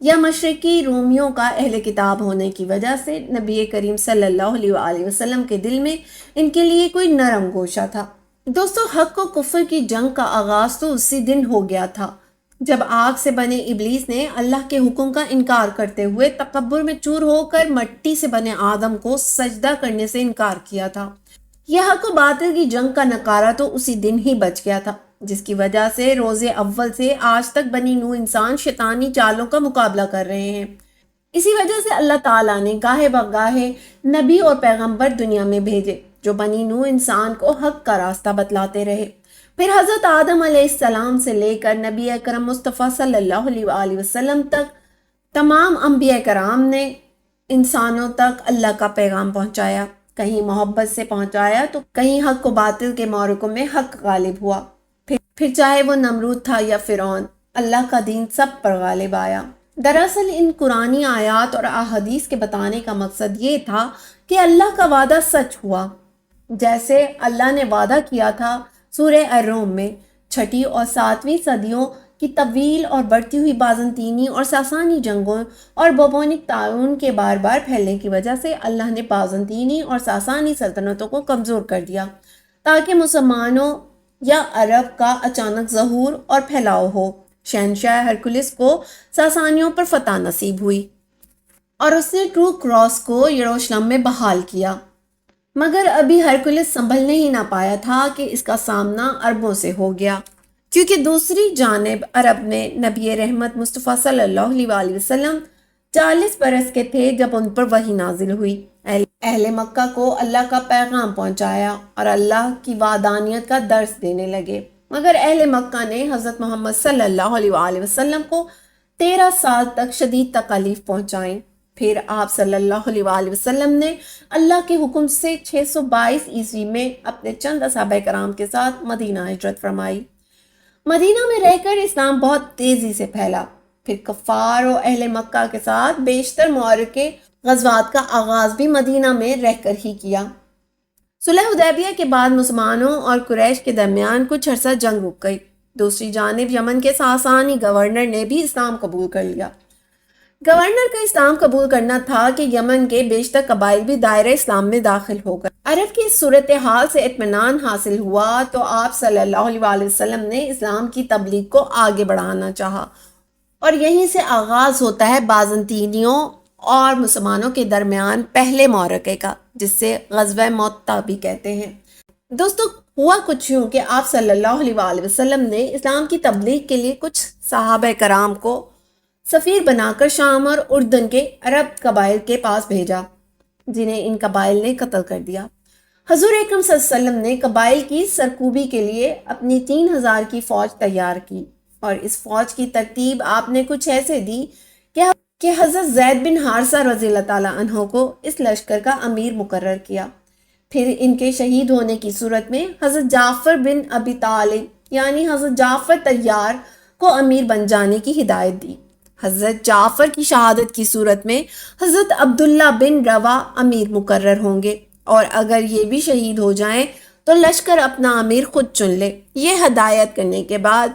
یا مشرقی رومیوں کا اہل کتاب ہونے کی وجہ سے نبی کریم صلی اللہ علیہ وآلہ وسلم کے دل میں ان کے لیے کوئی نرم گوشہ تھا۔ دوستو، حق و کفر کی جنگ کا آغاز تو اسی دن ہو گیا تھا جب آگ سے بنے ابلیس نے اللہ کے حکم کا انکار کرتے ہوئے تکبر میں چور ہو کر مٹی سے بنے آدم کو سجدہ کرنے سے انکار کیا تھا۔ یہ حق و باطل کی جنگ کا نکارہ تو اسی دن ہی بچ گیا تھا، جس کی وجہ سے روز اول سے آج تک بنی نوع انسان شیطانی چالوں کا مقابلہ کر رہے ہیں۔ اسی وجہ سے اللہ تعالیٰ نے گاہے بگاہے نبی اور پیغمبر دنیا میں بھیجے جو بنی نوع انسان کو حق کا راستہ بتلاتے رہے۔ پھر حضرت آدم علیہ السلام سے لے کر نبی اکرم مصطفیٰ صلی اللہ علیہ وآلہ وسلم تک تمام انبیاء کرام نے انسانوں تک اللہ کا پیغام پہنچایا، کہیں محبت سے پہنچایا تو کہیں حق و باطل کے معرکوں میں حق غالب ہوا۔ پھر چاہے وہ نمرود تھا یا فرعون، اللہ کا دین سب پر غالب آیا۔ دراصل ان قرآنی آیات اور احادیث کے بتانے کا مقصد یہ تھا کہ اللہ کا وعدہ سچ ہوا، جیسے اللہ نے وعدہ کیا تھا سورہ الروم میں۔ 6 اور 7ویں صدیوں کی طویل اور بڑھتی ہوئی بازنطینی اور ساسانی جنگوں اور بوبونک طاعون کے بار بار پھیلنے کی وجہ سے اللہ نے بازنطینی اور ساسانی سلطنتوں کو کمزور کر دیا تاکہ مسلمانوں یا عرب کا اچانک ظہور اور پھیلاؤ ہو۔ شہنشاہ ہرکلس کو ساسانیوں پر فتح نصیب ہوئی اور اس نے ٹرو کراس کو یروشلم میں بحال کیا، مگر ابھی ہرکلس سنبھلنے ہی نہ پایا تھا کہ اس کا سامنا عربوں سے ہو گیا، کیونکہ دوسری جانب عرب میں نبی رحمت مصطفیٰ صلی اللہ علیہ وآلہ وسلم 40 برس کے تھے جب ان پر وحی نازل ہوئی۔ اہل مکہ کو اللہ کا پیغام پہنچایا اور اللہ کی وحدانیت کا درس دینے لگے، مگر اہل مکہ نے حضرت محمد صلی اللہ علیہ وآلہ وسلم کو 13 سال تک شدید تکالیف پہنچائیں۔ پھر آپ صلی اللہ علیہ وآلہ وسلم نے اللہ کے حکم سے 622 عیسوی میں اپنے چند صحابہ کرام کے ساتھ مدینہ ہجرت فرمائی۔ مدینہ میں رہ کر اسلام بہت تیزی سے پھیلا۔ پھر کفار و اہل مکہ کے ساتھ بیشتر معرکے غزوات کا آغاز بھی مدینہ میں رہ کر ہی کیا۔ صلح حدیبیہ کے بعد مسلمانوں اور قریش کے درمیان کچھ عرصہ جنگ رک گئی۔ دوسری جانب یمن کے ساسانی گورنر نے بھی اسلام قبول کر لیا۔ گورنر کا اسلام قبول کرنا تھا کہ یمن کے بیشتر قبائل بھی دائرہ اسلام میں داخل ہو گئے۔ عرب کی اس صورتحال سے اطمینان حاصل ہوا تو آپ صلی اللہ علیہ وآلہ وسلم نے اسلام کی تبلیغ کو آگے بڑھانا چاہا، اور یہیں سے آغاز ہوتا ہے بازنطینیوں اور مسلمانوں کے درمیان پہلے معرکے کا، جس سے غزوہ موطا بھی کہتے ہیں۔ دوستو، ہوا کچھ یوں کہ آپ صلی اللہ علیہ وآلہ وسلم نے اسلام کی تبلیغ کے لیے کچھ صحابہ کرام کو سفیر بنا کر شام اور اردن کے عرب قبائل کے پاس بھیجا، جنہیں ان قبائل نے قتل کر دیا۔ حضور اکرم صلی اللہ علیہ وسلم نے قبائل کی سرکوبی کے لیے اپنی 3000 کی فوج تیار کی، اور اس فوج کی ترتیب آپ نے کچھ ایسے دی کہ حضرت زید بن حارثہ رضی اللہ تعالیٰ عنہ کو اس لشکر کا امیر مقرر کیا۔ پھر ان کے شہید ہونے کی صورت میں حضرت جعفر بن ابی طالب یعنی حضرت جعفر طیار کو امیر بن جانے کی ہدایت دی۔ حضرت جعفر کی شہادت کی صورت میں حضرت عبداللہ بن روا امیر مقرر ہوں گے، اور اگر یہ بھی شہید ہو جائیں تو لشکر اپنا امیر خود چن لے۔ یہ ہدایت کرنے کے بعد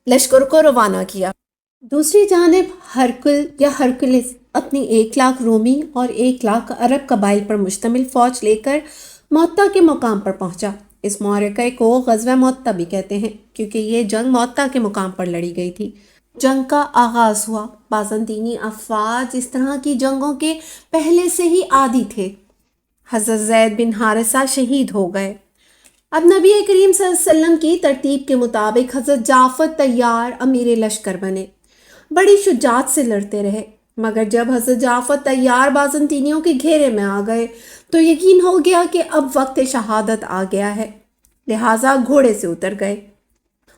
لشکر کو روانہ کیا۔ دوسری جانب ہرکل یا ہرکلس اپنی 1,00,000 رومی اور 1,00,000 عرب قبائل پر مشتمل فوج لے کر موطا کے مقام پر پہنچا۔ اس معرکے کو غزوہ موطا بھی کہتے ہیں، کیونکہ یہ جنگ موطا کے مقام پر لڑی گئی تھی۔ جنگ کا آغاز ہوا۔ بازنطینی افواج اس طرح کی جنگوں کے پہلے سے ہی عادی تھے۔ حضرت زید بن حارثہ شہید ہو گئے۔ اب نبی کریم صلی اللہ علیہ وسلم کی ترتیب کے مطابق حضرت جعفر طیار امیر لشکر بنے۔ بڑی شجاعت سے لڑتے رہے، مگر جب حضرت جعفر طیار بازنطینیوں کے گھیرے میں آ گئے تو یقین ہو گیا کہ اب وقت شہادت آ گیا ہے، لہٰذا گھوڑے سے اتر گئے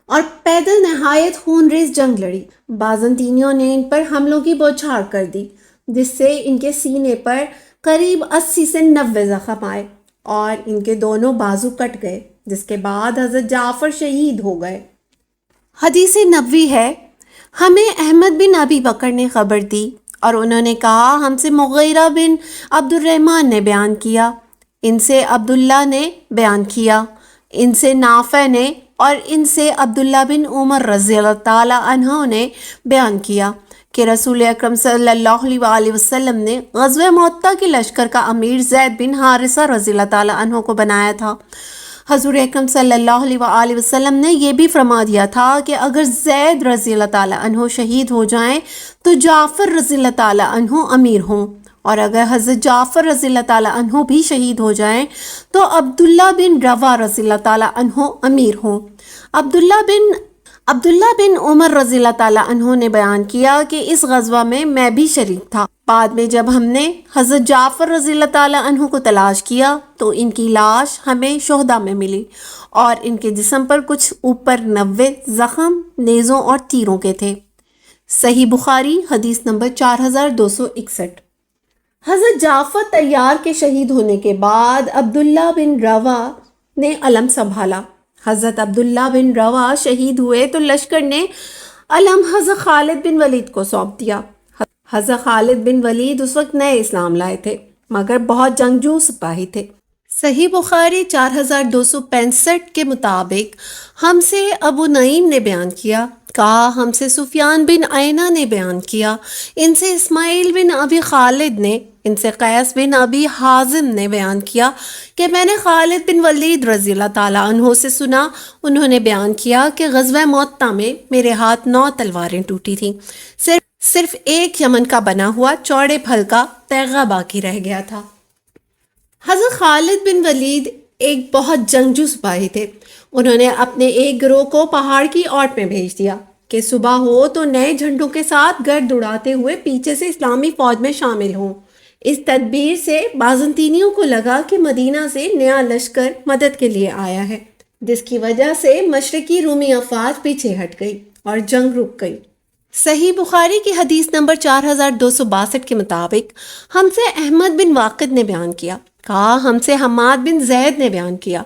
اور پیدل نہایت خون ریز جنگ لڑی۔ بازنطینیوں نے ان پر حملوں کی بوچھار کر دی، جس سے ان کے سینے پر قریب 80 سے 90 زخم آئے اور ان کے دونوں بازو کٹ گئے، جس کے بعد حضرت جعفر شہید ہو گئے۔ حدیث نبوی ہے، ہمیں احمد بن ابی بکر نے خبر دی اور انہوں نے کہا ہم سے مغیرہ بن عبد الرحمن نے بیان کیا، ان سے عبداللہ نے بیان کیا، ان سے نافع نے اور ان سے عبداللہ بن عمر رضی اللہ تعالیٰ عنہ نے بیان کیا کہ رسول اکرم صلی اللہ علیہ وسلم نے غزوہ معطہ کے لشکر کا امیر زید بن حارثہ رضی اللہ تعالیٰ عنہ کو بنایا تھا۔ حضور اکرم صلی اللہ علیہ وسلم نے یہ بھی فرما دیا تھا کہ اگر زید رضی اللہ تعالیٰ عنہ شہید ہو جائیں تو جعفر رضی اللہ تعالیٰ عنہ امیر ہوں، اور اگر حضرت جعفر رضی اللہ تعالیٰ عنہ بھی شہید ہو جائیں تو عبداللہ بن روا رضی اللہ تعالیٰ عنہ امیر ہوں۔ عبداللہ بن عمر رضی اللہ تعالیٰ عنہ نے بیان کیا کہ اس غزوہ میں بھی شریک تھا۔ بعد میں جب ہم نے حضرت جعفر رضی اللہ تعالیٰ عنہ کو تلاش کیا تو ان کی لاش ہمیں شہداء میں ملی، اور ان کے جسم پر کچھ اوپر 90 زخم نیزوں اور تیروں کے تھے۔ صحیح بخاری حدیث نمبر 4261۔ حضرت جعفر طیار کے شہید ہونے کے بعد عبداللہ بن روا نے علم سنبھالا۔ حضرت عبداللہ بن روا شہید ہوئے تو لشکر نے علم حضرت خالد بن ولید کو سونپ دیا۔ حضرت خالد بن ولید اس وقت نئے اسلام لائے تھے مگر بہت جنگجو سپاہی تھے۔ صحیح بخاری 4265 کے مطابق ہم سے ابو نعیم نے بیان کیا، کہا ہم سے سفیان بن عینہ نے بیان کیا، ان سے اسماعیل بن ابی خالد نے، ان سے قیس بن ابی حازم نے بیان کیا کہ میں نے خالد بن ولید رضی اللہ تعالیٰ عنہ سے سنا، انہوں نے بیان کیا کہ غزوہ معطہ میں میرے ہاتھ 9 تلواریں ٹوٹی تھیں، صرف ایک یمن کا بنا ہوا چوڑے پھل کا تیغہ باقی رہ گیا تھا۔ حضرت خالد بن ولید ایک بہت جنگجو سپاہی تھے۔ انہوں نے اپنے ایک گروہ کو پہاڑ کی اوٹ میں بھیج دیا کہ صبح ہو تو نئے جھنڈوں کے ساتھ گرد اڑاتے ہوئے پیچھے سے اسلامی فوج میں شامل ہوں۔ اس تدبیر سے بازنطینیوں کو لگا کہ مدینہ سے نیا لشکر مدد کے لیے آیا ہے، جس کی وجہ سے مشرقی رومی افواج پیچھے ہٹ گئی اور جنگ رک گئی۔ صحیح بخاری کی حدیث نمبر 4262 کے مطابق ہم سے احمد بن واقد نے بیان کیا، کہا ہم سے حماد بن زید نے بیان کیا،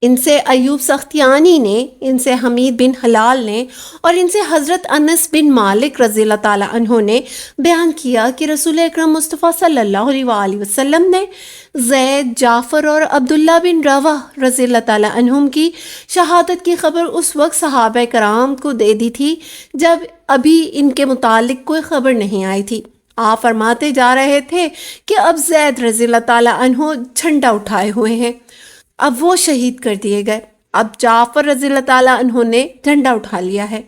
ان سے ایوب سختیانی نے، ان سے حمید بن حلال نے، اور ان سے حضرت انس بن مالک رضی اللہ تعالیٰ عنہ نے بیان کیا کہ رسول اکرم مصطفیٰ صلی اللہ علیہ وسلم نے زید، جعفر اور عبداللہ بن روا رضی اللہ تعالیٰ عنہم کی شہادت کی خبر اس وقت صحابہ کرام کو دے دی تھی جب ابھی ان کے متعلق کوئی خبر نہیں آئی تھی۔ آپ فرماتے جا رہے تھے کہ اب زید رضی اللہ تعالیٰ عنہ جھنڈا اٹھائے ہوئے ہیں، اب وہ شہید کر دیے گئے، اب جعفر رضی اللہ تعالیٰ عنہ نے جھنڈا اٹھا لیا ہے،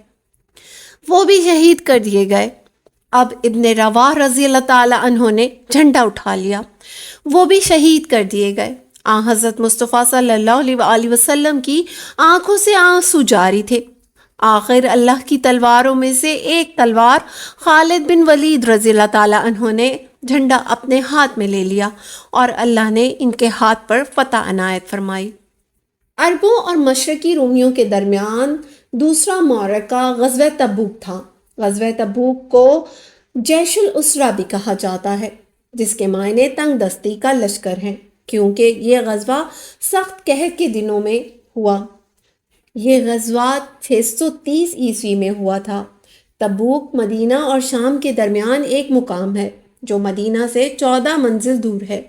وہ بھی شہید کر دیے گئے، اب ابن رواح رضی اللہ تعالیٰ عنہ نے جھنڈا اٹھا لیا، وہ بھی شہید کر دیے گئے۔ حضرت مصطفیٰ صلی اللہ علیہ وسلم کی آنکھوں سے آنسو جاری تھے۔ آخر اللہ کی تلواروں میں سے ایک تلوار خالد بن ولید رضی اللہ تعالیٰ عنہ نے جھنڈا اپنے ہاتھ میں لے لیا اور اللہ نے ان کے ہاتھ پر فتح عنایت فرمائی۔ عربوں اور مشرقی رومیوں کے درمیان دوسرا معرکہ غزوہ تبوک تھا۔ غزوہ تبوک کو جیش الاسرہ بھی کہا جاتا ہے، جس کے معنی تنگ دستی کا لشکر ہے، کیونکہ یہ غزوہ سخت قحط کے دنوں میں ہوا۔ یہ غزوہ 630 عیسوی میں ہوا تھا۔ تبوک مدینہ اور شام کے درمیان ایک مقام ہے جو مدینہ سے 14 منزل دور ہے۔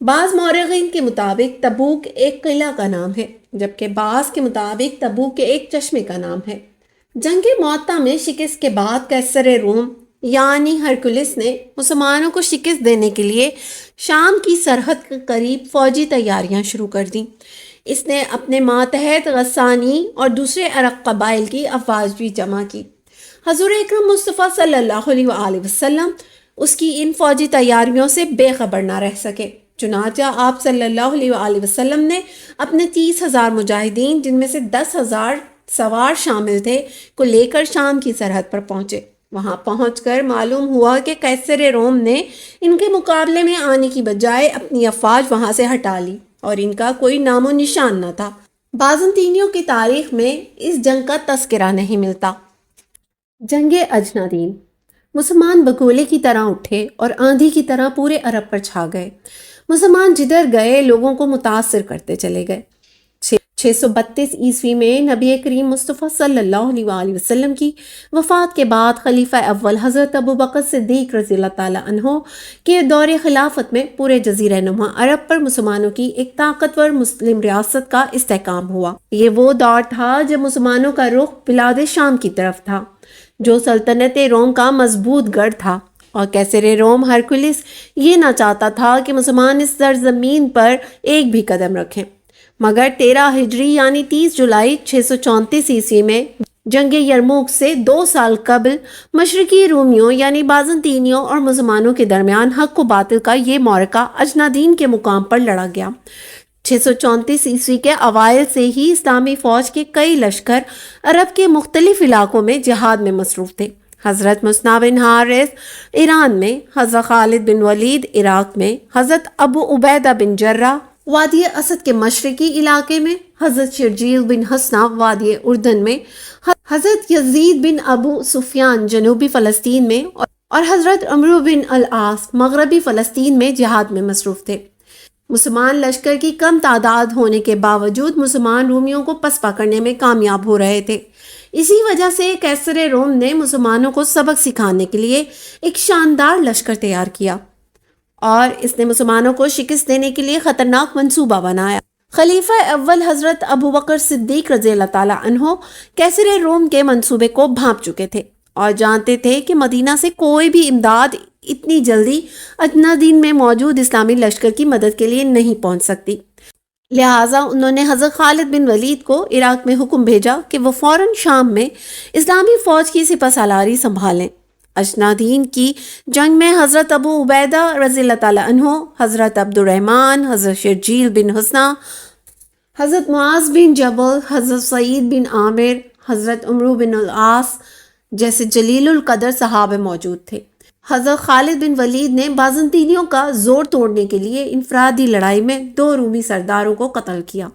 بعض مورخین کے مطابق تبوک ایک قلعہ کا نام ہے، جبکہ بعض کے مطابق تبوک ایک چشمے کا نام ہے۔ جنگ معطہ میں شکست کے بعد قیصر روم یعنی ہرکلس نے مسلمانوں کو شکست دینے کے لیے شام کی سرحد کے قریب فوجی تیاریاں شروع کر دیں۔ اس نے اپنے ماتحت غسانی اور دوسرے عرب قبائل کی افواج بھی جمع کی۔ حضور اکرم مصطفیٰ صلی اللہ علیہ وسلم اس کی ان فوجی تیاریوں سے بے خبر نہ رہ سکے، چنانچہ آپ صلی اللہ علیہ وسلم نے اپنے 30,000 مجاہدین، جن میں سے 10,000 سوار شامل تھے، کو لے کر شام کی سرحد پر پہنچے۔ وہاں پہنچ کر معلوم ہوا کہ قیصر روم نے ان کے مقابلے میں آنے کی بجائے اپنی افواج وہاں سے ہٹا لی اور ان کا کوئی نام و نشان نہ تھا۔ بازنطینیوں کی تاریخ میں اس جنگ کا تذکرہ نہیں ملتا۔ جنگ اجنادین، مسلمان بگولے کی طرح اٹھے اور آندھی کی طرح پورے عرب پر چھا گئے۔ مسلمان جدھر گئے لوگوں کو متاثر کرتے چلے گئے۔ 632 عیسوی میں نبی کریم مصطفیٰ صلی اللہ علیہ وسلم کی وفات کے بعد خلیفہ اول حضرت ابوبکر صدیق رضی اللہ تعالیٰ عنہ کے دور خلافت میں پورے جزیرہ نما عرب پر مسلمانوں کی ایک طاقتور مسلم ریاست کا استحکام ہوا۔ یہ وہ دور تھا جب مسلمانوں کا رخ بلاد شام کی طرف تھا۔ جو سلطنت روم کا مضبوط گڑھ تھا، اور کیسر روم ہرکولس یہ نہ چاہتا تھا کہ مسلمان اس سرزمین پر ایک بھی قدم رکھیں، مگر 13 ہجری یعنی 30 جولائی 634 عیسوی میں جنگ یرموک سے 2 سال قبل مشرقی رومیوں یعنی بازنطینیوں اور مسلمانوں کے درمیان حق و باطل کا یہ معرکہ اجنادین کے مقام پر لڑا گیا۔ 634 عیسوی کے اوائل سے ہی اسلامی فوج کے کئی لشکر عرب کے مختلف علاقوں میں جہاد میں مصروف تھے۔ حضرت مصنع بن حارث ایران میں، حضرت خالد بن ولید عراق میں، حضرت ابو عبیدہ بن جرہ وادی اسد کے مشرقی علاقے میں، حضرت شرجیل بن حسنہ وادی اردن میں، حضرت یزید بن ابو سفیان جنوبی فلسطین میں، اور حضرت عمرو بن العاص مغربی فلسطین میں جہاد میں مصروف تھے۔ مسلمان لشکر کی کم تعداد ہونے کے باوجود مسلمان رومیوں کو پسپا کرنے میں کامیاب ہو رہے تھے۔ اسی وجہ سے کیسر روم نے مسلمانوں کو سبق سکھانے کے لیے ایک شاندار لشکر تیار کیا، اور اس نے مسلمانوں کو شکست دینے کے لیے خطرناک منصوبہ بنایا۔ خلیفہ اول حضرت ابو بکر صدیق رضی اللہ تعالیٰ عنہ کیسر روم کے منصوبے کو بھانپ چکے تھے اور جانتے تھے کہ مدینہ سے کوئی بھی امداد اتنی جلدی اجنادین میں موجود اسلامی لشکر کی مدد کے لیے نہیں پہنچ سکتی۔ لہٰذا انہوں نے حضرت خالد بن ولید کو عراق میں حکم بھیجا کہ وہ فوراً شام میں اسلامی فوج کی سپہ سالاری سنبھالیں۔ اجنادین کی جنگ میں حضرت ابو عبیدہ رضی اللہ تعالیٰ عنہ، حضرت عبد الرحمن، حضرت شرجیل بن حسنہ، حضرت معاذ بن جبل، حضرت سعید بن عامر، حضرت عمرو بن العاص جیسے جلیل القدر صحابہ موجود تھے۔ حضرت خالد بن ولید نے بازنطینیوں کا زور توڑنے کے لیے انفرادی لڑائی میں 2 رومی سرداروں کو قتل کیا۔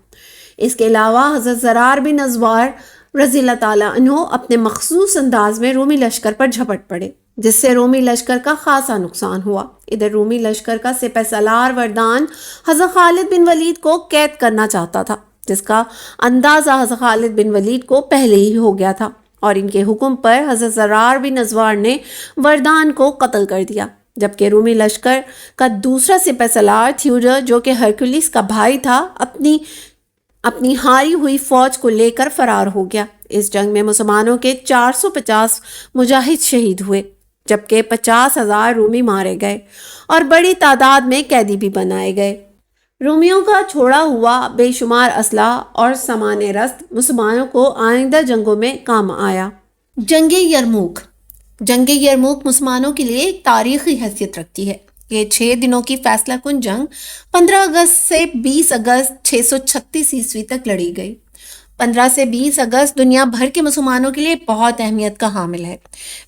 اس کے علاوہ حضرت زرار بن ازوار رضی اللہ تعالیٰ عنہ اپنے مخصوص انداز میں رومی لشکر پر جھپٹ پڑے، جس سے رومی لشکر کا خاصا نقصان ہوا۔ ادھر رومی لشکر کا سپہ سالار وردان حضرت خالد بن ولید کو قید کرنا چاہتا تھا، جس کا اندازہ حضرت خالد بن ولید کو پہلے ہی ہو گیا تھا، اور ان کے حکم پر حضرت زرار بن ازوار نے وردان کو قتل کر دیا، جبکہ رومی لشکر کا دوسرا سپہ سالار تھیوڈر جو کہ ہرکولس کا بھائی تھا اپنی ہاری ہوئی فوج کو لے کر فرار ہو گیا۔ اس جنگ میں مسلمانوں کے 450 مجاہد شہید ہوئے، جبکہ 50,000 رومی مارے گئے اور بڑی تعداد میں قیدی بھی بنائے گئے۔ رومیوں کا چھوڑا ہوا بے شمار اسلحہ اور سامان رست مسلمانوں کو آئندہ جنگوں میں کام آیا۔ جنگ یرموک مسلمانوں کے لیے ایک تاریخی حیثیت رکھتی ہے۔ یہ 6 دنوں کی فیصلہ کن جنگ 15 اگست سے 20 اگست 636 عیسوی تک لڑی گئی۔ 15 سے 20 اگست دنیا بھر کے مسلمانوں کے لیے بہت اہمیت کا حامل ہے۔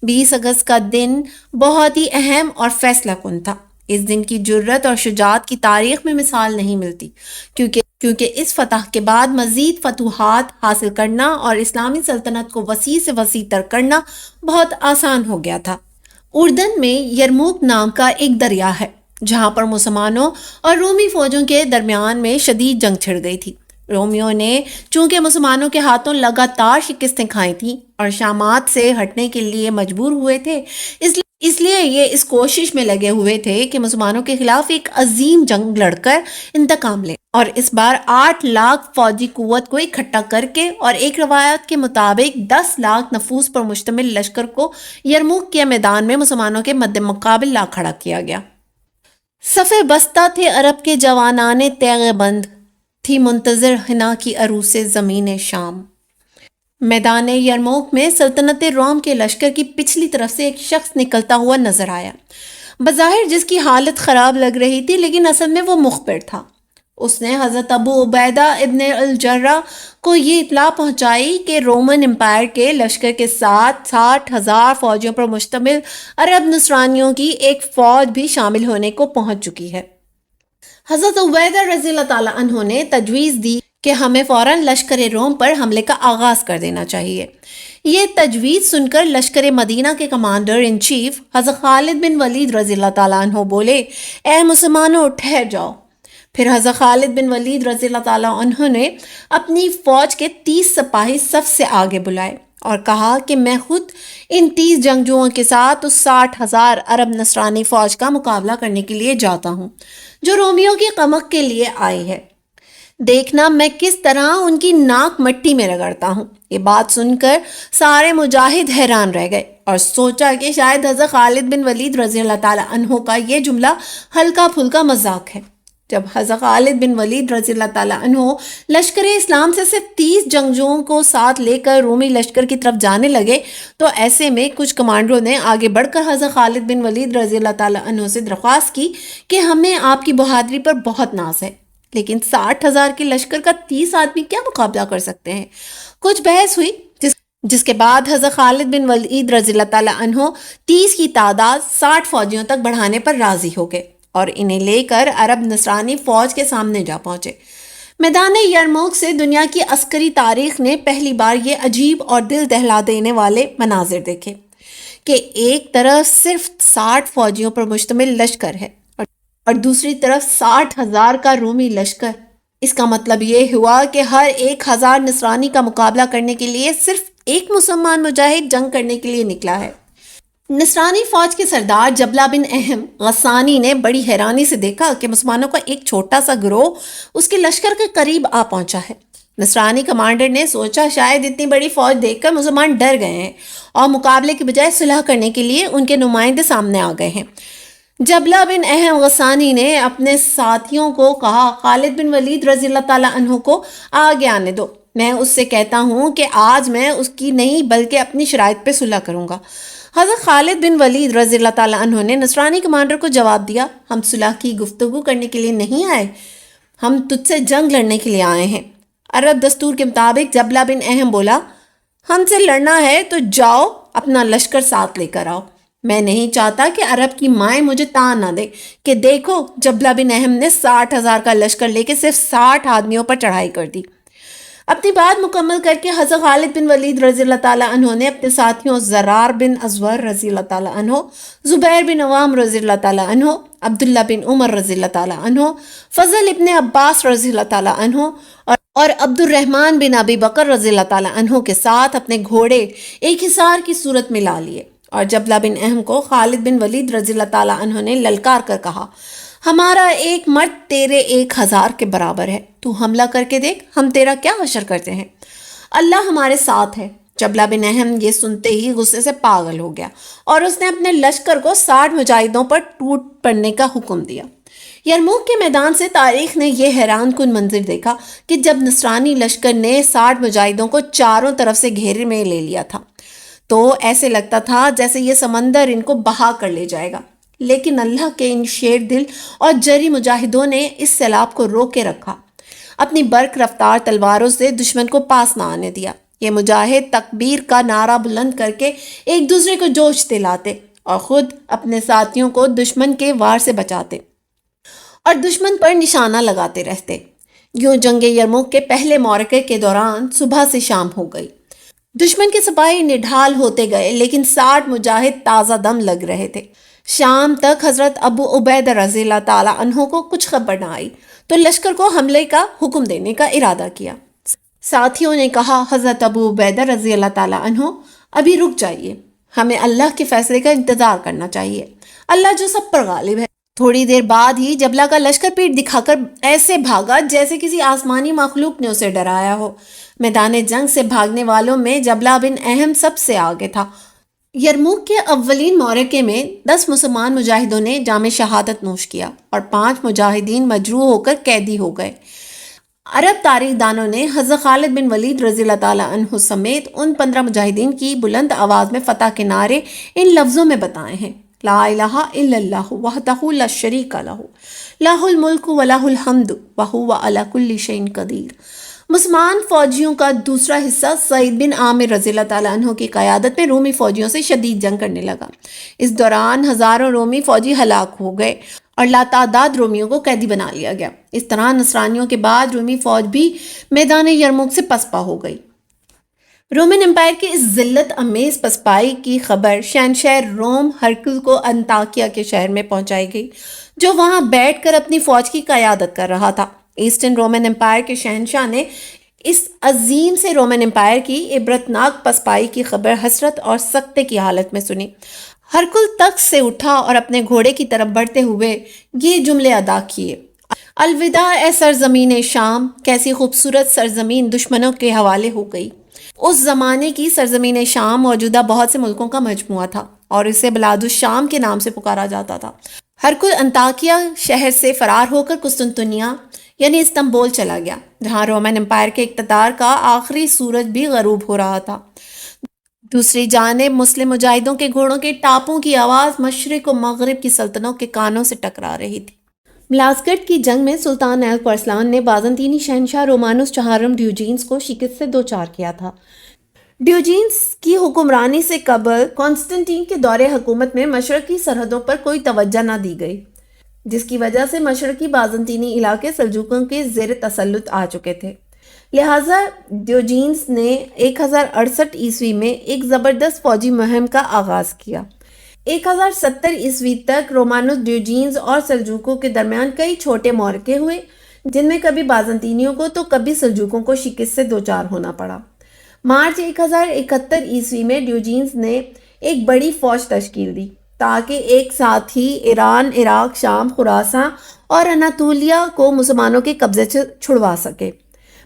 20 اگست کا دن بہت ہی اہم اور فیصلہ کن تھا۔ اس دن کی جرت اور شجاعت کی تاریخ میں مثال نہیں ملتی، کیونکہ اس فتح کے بعد مزید فتوحات حاصل کرنا اور اسلامی سلطنت کو وسیع سے وسیع تر کرنا بہت آسان ہو گیا تھا۔ اردن میں یرموک نام کا ایک دریا ہے، جہاں پر مسلمانوں اور رومی فوجوں کے درمیان میں شدید جنگ چھڑ گئی تھی۔ رومیوں نے چونکہ مسلمانوں کے ہاتھوں لگاتار شکستیں کھائی تھیں اور شامات سے ہٹنے کے لیے مجبور ہوئے تھے، اس لیے یہ اس کوشش میں لگے ہوئے تھے کہ مسلمانوں کے خلاف ایک عظیم جنگ لڑ کر انتقام لیں، اور اس بار 8 لاکھ فوجی قوت کو اکٹھا کر کے اور ایک روایت کے مطابق 10 لاکھ نفوس پر مشتمل لشکر کو یرموک کے میدان میں مسلمانوں کے مد مقابل لا کھڑا کیا گیا۔ صف بستہ تھے عرب کے جوانان تیغ بند، تھی منتظر حنا کی عروس زمین شام۔ میدان یرموک میں سلطنت روم کے لشکر کی پچھلی طرف سے ایک شخص نکلتا ہوا نظر آیا، بظاہر جس کی حالت خراب لگ رہی تھی، لیکن اصل میں وہ مخبر تھا۔ اس نے حضرت ابو عبیدہ ابن الجرہ کو یہ اطلاع پہنچائی کہ رومن امپائر کے لشکر کے ساتھ 60,000 فوجیوں پر مشتمل عرب نصرانیوں کی ایک فوج بھی شامل ہونے کو پہنچ چکی ہے۔ حضرت عبیدہ رضی اللہ تعالیٰ عنہ نے تجویز دی کہ ہمیں فوراً لشکر روم پر حملے کا آغاز کر دینا چاہیے۔ یہ تجویز سن کر لشکر مدینہ کے کمانڈر ان چیف حضرت خالد بن ولید رضی اللہ تعالیٰ عنہ بولے، اے مسلمانوں ٹھہر جاؤ۔ پھر حضرت خالد بن ولید رضی اللہ تعالیٰ عنہ نے اپنی فوج کے 30 سپاہی صف سے آگے بلائے اور کہا کہ میں خود ان 30 جنگجوؤں کے ساتھ اس 60,000 عرب نصرانی فوج کا مقابلہ کرنے کے لیے جاتا ہوں جو رومیوں کی قمق کے لیے آئی ہے۔ دیکھنا میں کس طرح ان کی ناک مٹی میں رگڑتا ہوں۔ یہ بات سن کر سارے مجاہد حیران رہ گئے اور سوچا کہ شاید حضرت خالد بن ولید رضی اللہ تعالیٰ عنہ کا یہ جملہ ہلکا پھلکا مذاق ہے۔ جب حضرت خالد بن ولید رضی اللہ تعالیٰ عنہ لشکر اسلام سے صرف 30 جنگجوؤں کو ساتھ لے کر رومی لشکر کی طرف جانے لگے تو ایسے میں کچھ کمانڈروں نے آگے بڑھ کر حضرت خالد بن ولید رضی اللہ تعالیٰ عنہ سے درخواست کی کہ ہمیں آپ کی بہادری پر بہت ناز ہے، لیکن 60,000 کے لشکر کا 30 آدمی کیا مقابلہ کر سکتے ہیں؟ کچھ بحث ہوئی جس کے بعد حضرت خالد بن ولید رضی اللہ تعالیٰ عنہ 30 کی تعداد 60 فوجیوں تک بڑھانے پر راضی ہو گئے اور انہیں لے کر عرب نصرانی فوج کے سامنے جا پہنچے۔ میدان یرموک سے دنیا کی عسکری تاریخ نے پہلی بار یہ عجیب اور دل دہلا دینے والے مناظر دیکھے کہ ایک طرف صرف 60 فوجیوں پر مشتمل لشکر ہے اور دوسری طرف 60,000 کا رومی لشکر۔ اس کا مطلب یہ ہوا کہ ہر 1,000 نصرانی کا مقابلہ کرنے کے لیے صرف ایک مسلمان مجاہد جنگ کرنے کے لیے نکلا ہے۔ نصرانی فوج کے سردار جبلہ بن اہم غسانی نے بڑی حیرانی سے دیکھا کہ مسلمانوں کا ایک چھوٹا سا گروہ اس کے لشکر کے قریب آ پہنچا ہے۔ نصرانی کمانڈر نے سوچا شاید اتنی بڑی فوج دیکھ کر مسلمان ڈر گئے ہیں اور مقابلے کے بجائے صلح کرنے کے لیے ان کے نمائندے سامنے آ گئے ہیں۔ جبلہ بن اہم غسانی نے اپنے ساتھیوں کو کہا، خالد بن ولید رضی اللہ تعالیٰ عنہ کو آگے آنے دو، میں اس سے کہتا ہوں کہ آج میں اس کی نہیں بلکہ اپنی شرائط پہ صلح کروں گا۔ حضرت خالد بن ولید رضی اللہ تعالیٰ عنہ نے نصرانی کمانڈر کو جواب دیا، ہم صلح کی گفتگو کرنے کے لیے نہیں آئے، ہم تجھ سے جنگ لڑنے کے لیے آئے ہیں۔ عرب دستور کے مطابق جبلہ بن اہم بولا، ہم سے لڑنا ہے تو جاؤ اپنا لشکر ساتھ لے کر آؤ، میں نہیں چاہتا کہ عرب کی مائیں مجھے تان نہ دے کہ دیکھو جبلہ بن اہم نے 60,000 کا لشکر لے کے صرف 60 آدمیوں پر چڑھائی کر دی۔ اپنی بات مکمل کر کے حضرت خالد بن ولید رضی اللہ تعالیٰ عنہ نے اپنے ساتھیوں زرار بن ازور رضی اللہ تعالیٰ عنہ، زبیر بن عوام رضی اللہ تعالیٰ عنہ، عبداللہ بن عمر رضی اللہ تعالیٰ عنہ، فضل ابن عباس رضی اللہ تعالیٰ عنہ اور عبد الرحمن بن ابی بکر رضی اللہ تعالیٰ عنہ کے ساتھ اپنے گھوڑے ایک حصار کی صورت میں لا لیے اور جبلہ بن اہم کو خالد بن ولید رضی اللہ تعالیٰ عنہ نے للکار کر کہا، ہمارا ایک مرد تیرے 1,000 کے برابر ہے، تو حملہ کر کے دیکھ ہم تیرا کیا حشر کرتے ہیں، اللہ ہمارے ساتھ ہے۔ جبلہ بن اہم یہ سنتے ہی غصے سے پاگل ہو گیا اور اس نے اپنے لشکر کو 60 مجاہدوں پر ٹوٹ پڑنے کا حکم دیا۔ یرموک کے میدان سے تاریخ نے یہ حیران کن منظر دیکھا کہ جب نصرانی لشکر نے 60 مجاہدوں کو چاروں طرف سے گھیرے میں لے لیا تھا تو ایسے لگتا تھا جیسے یہ سمندر ان کو بہا کر لے جائے گا، لیکن اللہ کے ان شیر دل اور جری مجاہدوں نے اس سیلاب کو روک کے رکھا، اپنی برق رفتار تلواروں سے دشمن کو پاس نہ آنے دیا۔ یہ مجاہد تکبیر کا نعرہ بلند کر کے ایک دوسرے کو جوش دلاتے اور خود اپنے ساتھیوں کو دشمن کے وار سے بچاتے اور دشمن پر نشانہ لگاتے رہتے۔ یوں جنگ یرموک کے پہلے معرکے کے دوران صبح سے شام ہو گئی، دشمن کے سپاہی نڈھال ہوتے گئے لیکن 60 مجاہد تازہ دم لگ رہے تھے۔ شام تک حضرت ابو عبیدہ رضی اللہ تعالیٰ عنہ کو کچھ خبر نہ آئی تو لشکر کو حملے کا حکم دینے کا ارادہ کیا۔ ساتھیوں نے کہا، حضرت ابو عبیدہ رضی اللہ تعالیٰ عنہ ابھی رک جائیے، ہمیں اللہ کے فیصلے کا انتظار کرنا چاہیے، اللہ جو سب پر غالب ہے۔ تھوڑی دیر بعد ہی جبلہ کا لشکر پیٹ دکھا کر ایسے بھاگا جیسے کسی آسمانی مخلوق نے اسے ڈرایا ہو۔ میدان جنگ سے بھاگنے والوں میں جبلہ بن اہم سب سے آگے تھا۔ یرموک کے اولین معرکے میں 10 مسلمان مجاہدوں نے جام شہادت نوش کیا اور 5 مجاہدین مجروح ہو کر قیدی ہو گئے۔ عرب تاریخ دانوں نے حضرت خالد بن ولید رضی اللہ تعالیٰ عنہ سمیت ان 15 مجاہدین کی بلند آواز میں فتح کے نعرے ان لفظوں میں بتائے ہیں، لا الہ الا اللہ وحدہ لا شریک لہ لہ الملک ولہ الحمد وہو علی کل شیء قدیر۔ مسلمان فوجیوں کا دوسرا حصہ سعید بن عامر رضی اللہ تعالیٰ عنہ کی قیادت میں رومی فوجیوں سے شدید جنگ کرنے لگا۔ اس دوران ہزاروں رومی فوجی ہلاک ہو گئے اور لاتعداد رومیوں کو قیدی بنا لیا گیا۔ اس طرح نصرانیوں کے بعد رومی فوج بھی میدان یرموک سے پسپا ہو گئی۔ رومن امپائر کی اس ذلت امیز پسپائی کی خبر شہنشاہ روم ہرکل کو انطاکیہ کے شہر میں پہنچائی گئی، جو وہاں بیٹھ کر اپنی فوج کی قیادت کر رہا تھا۔ ایسٹرن رومن امپائر کے شہنشاہ نے اس عظیم سے رومن امپائر کی عبرتناک پسپائی کی خبر حسرت اور سکتے کی حالت میں سنی۔ ہرکل تخت سے اٹھا اور اپنے گھوڑے کی طرف بڑھتے ہوئے یہ جملے ادا کیے، الوداع اے سرزمین شام، کیسی خوبصورت سرزمین دشمنوں کے حوالے ہو گئی۔ اس زمانے کی سرزمین شام موجودہ بہت سے ملکوں کا مجموعہ تھا اور اسے بلاد الشام کے نام سے پکارا جاتا تھا۔ ہرکل انطاکیہ شہر سے فرار ہو کر قسطنطنیہ یعنی استنبول چلا گیا، جہاں رومن امپائر کے اقتدار کا آخری سورج بھی غروب ہو رہا تھا۔ دوسری جانب مسلم مجاہدوں کے گھوڑوں کے ٹاپوں کی آواز مشرق و مغرب کی سلطنتوں کے کانوں سے ٹکرا رہی تھی۔ ملازگرٹ کی جنگ میں سلطان ایلپ ارسلان نے بازنطینی شہنشاہ رومانوس چہارم ڈیوجینس کو شکست سے دوچار کیا تھا۔ ڈیوجینس کی حکمرانی سے قبل کانسٹنٹین کے دور حکومت میں مشرقی سرحدوں پر کوئی توجہ نہ دی گئی، جس کی وجہ سے مشرقی بازنطینی علاقے سلجوقیوں کے زیر تسلط آ چکے تھے۔ لہٰذا ڈیوجینس نے 1068 عیسوی میں ایک زبردست فوجی مہم کا آغاز کیا۔ 1070 عیسوی تک رومانوس ڈیوجینس اور سلجوقوں کے درمیان کئی چھوٹے معرکے ہوئے، جن میں کبھی بازنطینیوں کو تو کبھی سلجوقوں کو شکست سے دوچار ہونا پڑا۔ مارچ 1071 عیسوی میں ڈیوجینس نے ایک بڑی فوج تشکیل دی تاکہ ایک ساتھ ہی ایران، عراق، شام، خراساں اور اناطولیہ کو مسلمانوں کے قبضے سے چھڑوا سکے،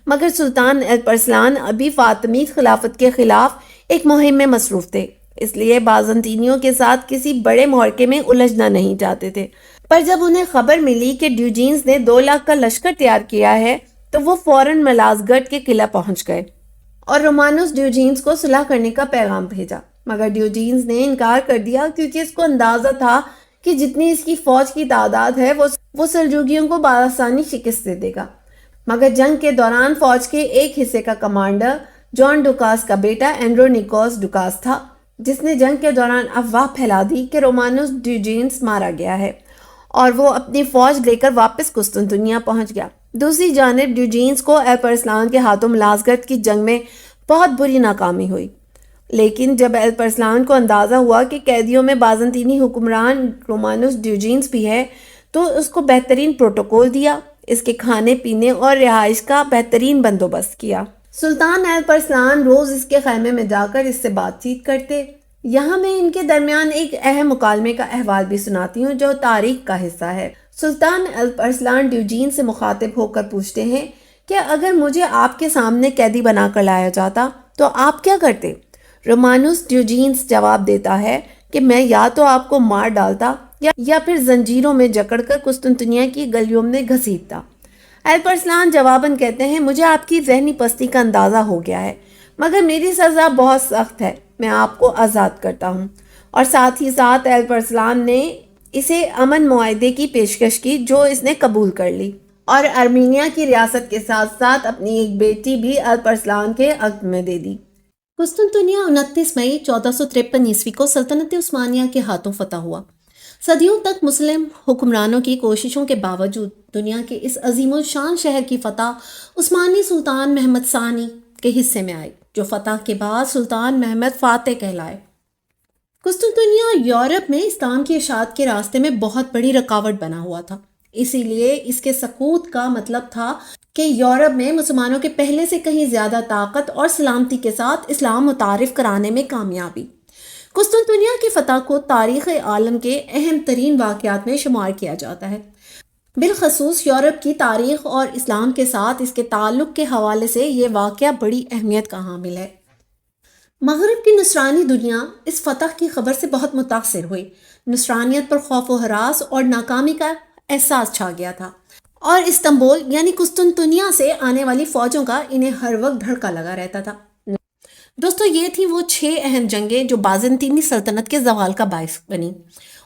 مگر سلطان ایلپ ارسلان ابھی فاطمی خلافت کے خلاف ایک مہم میں مصروف تھے، اس لیے بازنطینیوں کے ساتھ کسی بڑے معرکے میں الجھنا نہیں چاہتے تھے۔ پر جب انہیں خبر ملی کہ ڈیوجینس نے 2 لاکھ کا لشکر تیار کیا ہے تو وہ فوراً ملازگرٹ کے قلعہ پہنچ گئے اور رومانوس ڈیوجینس کو صلح کرنے کا پیغام بھیجا، مگر ڈیوجینس نے انکار کر دیا کیونکہ اس کو اندازہ تھا کہ جتنی اس کی فوج کی تعداد ہے وہ سلجوقیوں کو بآسانی شکست دے دے گا۔ مگر جنگ کے دوران فوج کے ایک حصے کا کمانڈر جان ڈوکاس کا بیٹا اینڈرونیکوس ڈوکاس تھا، جس نے جنگ کے دوران افواہ پھیلا دی کہ رومانوس ڈیوجینس مارا گیا ہے اور وہ اپنی فوج لے کر واپس قسطنطنیہ پہنچ گیا۔ دوسری جانب ڈیوجینس کو ایلپ ارسلان کے ہاتھوں ملازگرٹ کی جنگ میں بہت بری ناکامی ہوئی، لیکن جب ایلپ ارسلان کو اندازہ ہوا کہ قیدیوں میں بازنطینی حکمران رومانوس ڈیوجینس بھی ہے تو اس کو بہترین پروٹوکول دیا، اس کے کھانے پینے اور رہائش کا بہترین بندوبست کیا۔ سلطان ایلپ ارسلان روز اس کے خیمے میں جا کر اس سے بات چیت کرتے۔ یہاں میں ان کے درمیان ایک اہم مکالمے کا احوال بھی سناتی ہوں جو تاریخ کا حصہ ہے۔ سلطان ایلپ ارسلان ڈیوجین سے مخاطب ہو کر پوچھتے ہیں کہ اگر مجھے آپ کے سامنے قیدی بنا کر لایا جاتا تو آپ کیا کرتے؟ رومانوس ڈیوجینس جواب دیتا ہے کہ میں یا تو آپ کو مار ڈالتا یا پھر زنجیروں میں جکڑ کر قسطنطنیہ کی گلیوں میں گھسیٹتا۔ ایلپ ارسلان جواباً کہتے ہیں مجھے آپ کی ذہنی پستی کا اندازہ ہو گیا ہے، مگر میری سزا بہت سخت ہے، میں آپ کو آزاد کرتا ہوں۔ اور ساتھ ہی ساتھ ایلپ ارسلان نے اسے امن معاہدے کی پیشکش کی جو اس نے قبول کر لی، اور ارمینیا کی ریاست کے ساتھ ساتھ اپنی ایک بیٹی بھی ایلپ ارسلان کے عقد میں دے دی۔ قسطنطنیہ 29 مئی 1453 عیسوی کو سلطنت عثمانیہ کے ہاتھوں فتح ہوا۔ صدیوں تک مسلم حکمرانوں کی کوششوں کے باوجود دنیا کے اس عظیم الشان شہر کی فتح عثمانی سلطان محمد ثانی کے حصے میں آئی، جو فتح کے بعد سلطان محمد فاتح کہلائے۔ قسطنطنیہ یورپ میں اسلام کی اشاعت کے راستے میں بہت بڑی رکاوٹ بنا ہوا تھا، اسی لیے اس کے سقوط کا مطلب تھا کہ یورپ میں مسلمانوں کے پہلے سے کہیں زیادہ طاقت اور سلامتی کے ساتھ اسلام متعارف کرانے میں کامیابی۔ قسطنطنیہ کی فتح کو تاریخ عالم کے اہم ترین واقعات میں شمار کیا جاتا ہے، بالخصوص یورپ کی تاریخ اور اسلام کے ساتھ اس کے تعلق کے حوالے سے یہ واقعہ بڑی اہمیت کا حامل ہے۔ مغرب کی نصرانی دنیا اس فتح کی خبر سے بہت متاثر ہوئی، نصرانیت پر خوف و ہراس اور ناکامی کا احساس چھا گیا تھا، اور استنبول یعنی قسطنطنیہ سے آنے والی فوجوں کا انہیں ہر وقت دھڑکا لگا رہتا تھا۔ دوستو یہ تھی وہ 6 اہم جنگیں جو بازنطینی سلطنت کے زوال کا باعث بنی۔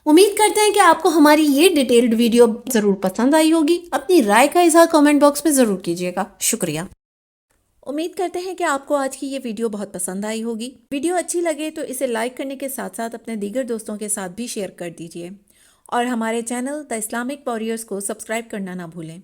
امید کرتے ہیں کہ آپ کو ہماری یہ ڈیٹیلڈ ویڈیو ضرور پسند آئی ہوگی۔ اپنی رائے کا اظہار کامنٹ باکس میں ضرور کیجیے گا۔ شکریہ۔ امید کرتے ہیں کہ آپ کو آج کی یہ ویڈیو بہت پسند آئی ہوگی۔ ویڈیو اچھی لگے تو اسے لائک کرنے کے ساتھ ساتھ اپنے دیگر دوستوں کے ساتھ بھی شیئر کر دیجیے، اور ہمارے چینل دی اسلامک واریئرز کو سبسکرائب کرنا نہ بھولیں۔